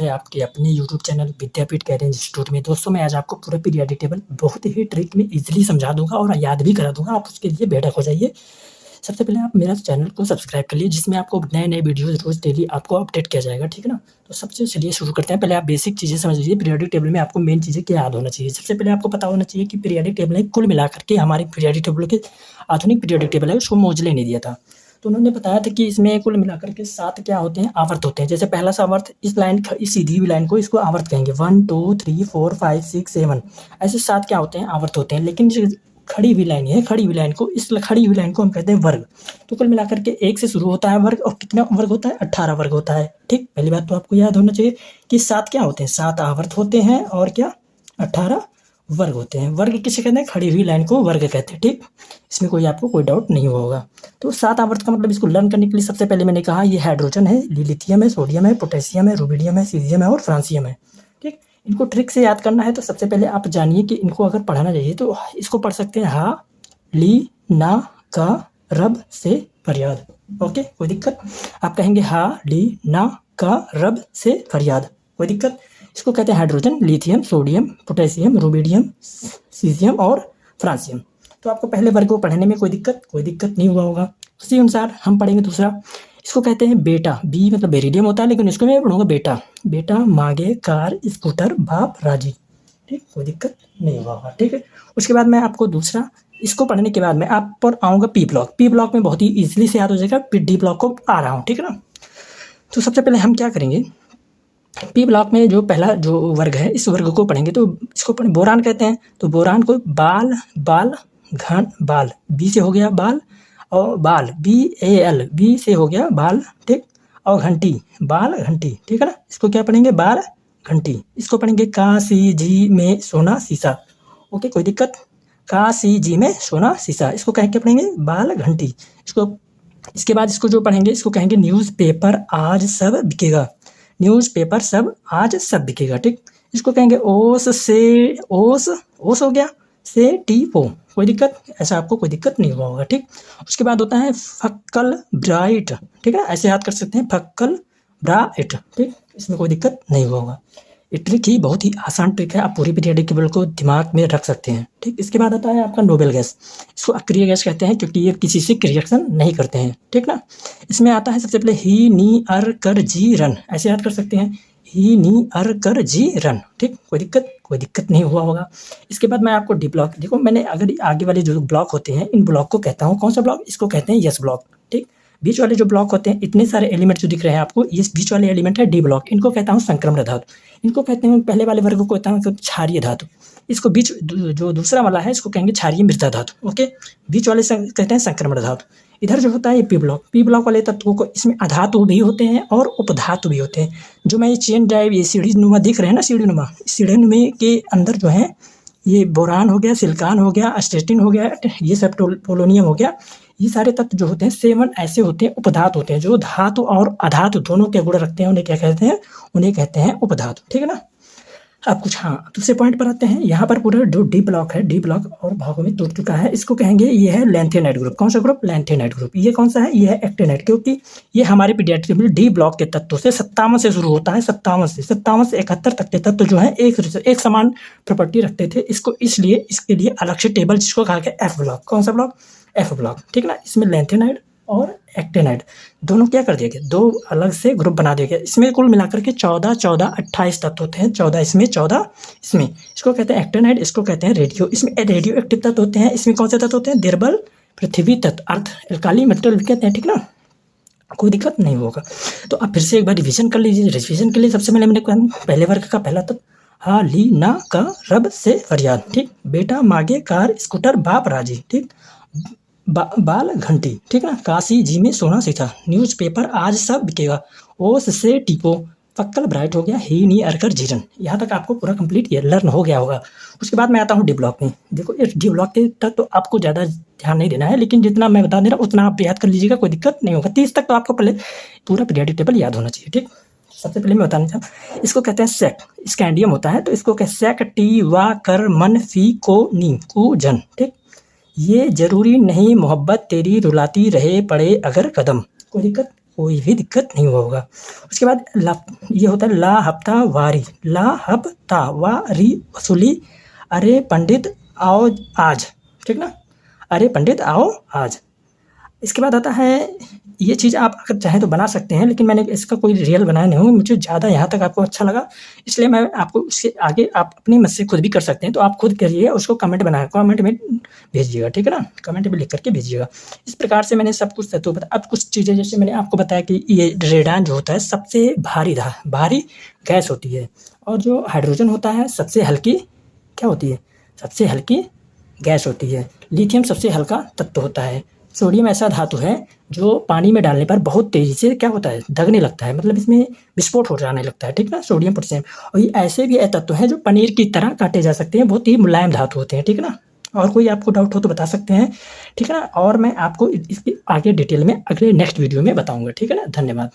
है आपके अपने यूट्यूब चैनल विद्यापीठ कैरियर इंस्टीट्यूट में। दोस्तों मैं आज आपको पूरा पीरियोडिक टेबल बहुत ही ट्रिक में ईज़िली समझा दूँगा और याद भी करा दूँगा, आप उसके लिए बेढक हो जाइए। सबसे पहले आप मेरा चैनल को सब्सक्राइब कर लीजिए, जिसमें आपको नए-नए वीडियोज़ रोज़ डेली आपको अपडेट किया जाएगा, ठीक है ना? तो सबसे चलिए शुरू करते हैं। पहले आप बेसिक चीज़ें समझ लीजिए, पीरियोडिक टेबल में आपको मेन चीज़ें क्या याद होना चाहिए। सबसे पहले आपको पता होना चाहिए कि पीरियोडिक टेबल है, कुल मिलाकर के हमारे पीरियोडिक टेबल के आधुनिक पीरियोडिक टेबल है, उसको मोज़ले ने दिया था। तो उन्होंने बताया था कि इसमें कुल मिलाकर के 7 क्या होते हैं, आवर्त होते हैं। जैसे पहला सा आवर्त इस सीधी हुई लाइन को इसको आवर्त कहेंगे, 1 2 3 4 5 6 7 ऐसे 7 क्या होते हैं, आवर्त होते हैं। लेकिन जो खड़ी हुई लाइन है, खड़ी हुई लाइन को हम कहते हैं वर्ग। तो कुल मिलाकर के 1 से शुरू होता है वर्ग, और कितना वर्ग होता है, 18 वर्ग होता है। ठीक, पहली बात तो आपको याद होना चाहिए कि 7 क्या होते हैं, 7 आवर्त होते हैं और क्या 18 वर्ग होते हैं। वर्ग किसे कहते हैं, खड़ी हुई लाइन को वर्ग कहते हैं। ठीक, इसमें आपको कोई डाउट नहीं होगा। तो 7 आवर्त का मतलब इसको लर्न करने के लिए सबसे पहले मैंने कहा ये हाइड्रोजन है, लिथियम है, सोडियम है, पोटेशियम है, रुबिडियम है, सीज़ियम है और फ्रांसियम है। ठीक, इनको ट्रिक से याद करना है तो सबसे पहले आप जानिए कि इनको अगर पढ़ाना चाहिए तो इसको पढ़ सकते हैं हा, ली, ना, का, रब से फरियाद। ओके, कोई दिक्कत? आप कहेंगे हा, ली, ना, का, रब से फरियाद, कोई दिक्कत? इसको कहते हैं hydrogen, lithium, sodium, potassium, rubidium, caesium और फ्रांसियम। तो आपको पहले वर्ग को पढ़ने में कोई दिक्कत नहीं हुआ होगा। उसी अनुसार हम पढ़ेंगे दूसरा, इसको कहते हैं बेटा। बी मतलब बेरिडियम होता है, लेकिन इसको मैं पढ़ूंगा बेटा। बेटा, मांगे, कार, स्कूटर, बाप, राजी। ठीक, कोई दिक्कत नहीं होगा। ठीक है, उसके बाद मैं आपको दूसरा, इसको पढ़ने के बाद मैं आप पर आऊँगा पी ब्लॉक। पी ब्लॉक में बहुत ही ईजिली से याद हो जाएगा, फिर डी ब्लॉक को आ रहा हूँ, ठीक है ना? तो सबसे पहले हम क्या करेंगे, पी ब्लॉक में जो पहला जो वर्ग है, इस वर्ग को पढ़ेंगे तो इसको बोरान कहते हैं। तो बोरान को बाल, बाल, घन, बाल, बी से हो गया बाल, और बाल BAL, बी से हो गया बाल, ठीक, और घंटी, बाल घंटी, ठीक है ना? इसको क्या पढ़ेंगे, बाल घंटी। इसको पढ़ेंगे काशीजी में सोना सीसा। ओके, कोई दिक्कत? काशीजी में सोना सीसा, इसको कह के पढ़ेंगे बाल घंटी। इसके बाद इसको जो पढ़ेंगे इसको कहेंगे न्यूज़पेपर आज सब बिकेगा। न्यूज़पेपर सब आज सब बिकेगा। ठीक, इसको कहेंगे ओस से ओस, ओस हो गया, से टीपो, कोई दिक्कत? ऐसा आपको कोई दिक्कत नहीं हुआ होगा। ठीक, उसके बाद होता है फक्कल ब्राइट, ठीक है, ऐसे याद कर सकते हैं, फक्कल ब्राइट। ठीक, इसमें कोई दिक्कत नहीं हुआ होगा। ये ट्रिक ही बहुत ही आसान ट्रिक है, आप पूरी पीरियोडिक टेबल को दिमाग में रख सकते हैं। ठीक, इसके बाद आता है आपका नोबेल गैस। इसको अक्रिय गैस कहते हैं क्योंकि ये किसी से रिएक्शन नहीं करते हैं। ठीक ना? इसमें आता है सबसे पहले ही, नी, अर, कर, जी, रन, ऐसे याद कर सकते हैं, ही, नी, अर, कर, जी, रन। ठीक, कोई दिक्कत नहीं हुआ होगा। इसके बाद मैं आपको डी ब्लॉक, देखो मैंने अगर आगे वाले जो ब्लॉक होते हैं इन ब्लॉक को कहता हूँ, कौन सा ब्लॉक, इसको कहते हैं यस ब्लॉक। ठीक, बीच वाले जो ब्लॉक होते हैं, इतने सारे एलिमेंट जो दिख रहे हैं आपको, ये बीच वाले एलिमेंट है डी ब्लॉक, इनको कहता हूँ संक्रमण धातु। इनको कहते हैं, पहले वाले वर्ग को कहता हूँ क्षारीय धातु। इसको बीच जो दूसरा वाला है इसको कहेंगे क्षारीय मृदा धातु। ओके, बीच वाले कहते हैं संक्रमण धातु। इधर जो होता है ये पी ब्लॉक वाले तत्वों को, इसमें अधातु भी होते हैं और उपधातु भी होते हैं। जो मैं ये चेन ड्राइव, ये सीढ़ी नुमा दिख रहे हैं ना, सीढ़ी नुमा के अंदर जो है ये बोरान हो गया, सिलिकॉन हो गया, अस्टेटिन हो गया, ये सब पोलोनियम हो गया, ये सारे तत्व जो होते हैं 7 ऐसे होते हैं, उपधातु होते हैं, जो धातु और अधातु दोनों के गुण रखते हैं, उन्हें क्या कहते हैं, उन्हें कहते हैं उपधातु। ठीक है ना? अब कुछ दूसरे पॉइंट पर आते हैं। यहाँ पर पूरा जो डी ब्लॉक है, डी ब्लॉक और भागों में टूट चुका है, इसको कहेंगे ये है लैंथेनाइड ग्रुप। कौन सा ग्रुप? Lanthanide group. ये कौन सा है? ये है एक्टिनाइड, क्योंकि ये हमारे पीरियोडिक टेबल डी ब्लॉक के तत्वों से 57 से शुरू होता है, 57 से 71 तक के तत्व जो है एक समान प्रॉपर्टी रखते थे। इसको इसलिए इसके लिए अलग से टेबल जिसको कहा गया एफ ब्लॉक। कौन सा ब्लॉक? F block. ठीक है ना? इसमें लैंथेनाइड और एक्टिनाइड दोनों क्या कर दिया गया, 2 अलग से ग्रुप बना दिया गया। इसमें कुल मिलाकर के 28 तत्व होते हैं, 14 इसमें, 14 इसमें। इसको कहते हैं एक्टिनाइड, इसको कहते हैं रेडियो। इसमें रेडियो एक्टिव तत्व होते हैं। इसमें कौन से तत्व होते हैं? निर्बल पृथ्वी तत्व, अर्थ एल्काली मेटल कहते हैं। ठीक ना? कोई दिक्कत नहीं होगा। तो आप फिर से एक बार रिविजन कर लीजिए। रिविजन के लिए सबसे पहले मैंने कहा पहले वर्ग का पहला तत्व हा, ली, ना, का, रब से फरियाद। ठीक, बेटा, मांगे, कार, स्कूटर, बाप, राजी। ठीक, बाल घंटी। ठीक है ना? काशी जी में सोना सीता, न्यूज़पेपर आज सब बिकेगा, ओस से टीपो, फक्कल ब्राइट हो गया, ही, नी, अरकर, जीरन। यहाँ तक आपको पूरा कंप्लीट लर्न हो गया होगा। उसके बाद मैं आता हूँ डी ब्लॉक में। देखो इस डी ब्लॉक के तक तो आपको ज़्यादा ध्यान नहीं देना है, लेकिन जितना मैं बता दे रहा हूँ उतना आप याद कर लीजिएगा, कोई दिक्कत नहीं होगा। 30 तक तो आपको पहले पूरा पीरियोडिक टेबल याद होना चाहिए। ठीक, सबसे पहले मैं बताना चाहूँ, इसको कहते हैं सेक, स्कैंडियम होता है, तो इसको कहते हैं सेक, टी, वा, कर, मन, फी, को, नी, कु, जन। ठीक, ये जरूरी नहीं मोहब्बत तेरी रुलाती रहे पड़े अगर कदम, कोई दिक्कत? कोई भी दिक्कत नहीं हुआ होगा। उसके बाद ये होता है लाहफ्तावारी, लाहफ्तावारी वसूली, अरे पंडित आओ आज, ठीक ना, अरे पंडित आओ आज। इसके बाद आता है, ये चीज़ आप अगर चाहें तो बना सकते हैं, लेकिन मैंने इसका कोई रियल बनाया नहीं हूँ, मुझे ज़्यादा यहाँ तक आपको अच्छा लगा, इसलिए मैं आपको उससे आगे आप अपनी मत से खुद भी कर सकते हैं। तो आप खुद करिए, उसको कमेंट में भेजिएगा, ठीक है ना, कमेंट में लिख करके भेजिएगा। इस प्रकार से मैंने सब कुछ तत्व बताया। अब कुछ चीज़ें जैसे मैंने आपको बताया कि ये रेडान जो होता है सबसे भारी गैस होती है, और जो हाइड्रोजन होता है सबसे हल्की क्या होती है, सबसे हल्की गैस होती है। लिथियम सबसे हल्का तत्व होता है। सोडियम ऐसा धातु है जो पानी में डालने पर बहुत तेज़ी से क्या होता है, दगने लगता है, मतलब इसमें विस्फोट हो जाने लगता है, ठीक ना, सोडियम पोटेशियम। और ये ऐसे भी तत्व हैं जो पनीर की तरह काटे जा सकते हैं, बहुत ही मुलायम धातु होते हैं, ठीक है ना। और कोई आपको डाउट हो तो बता सकते हैं, ठीक है ना, और मैं आपको इसके आगे डिटेल में अगले नेक्स्ट वीडियो में बताऊँगा, ठीक है ना। धन्यवाद।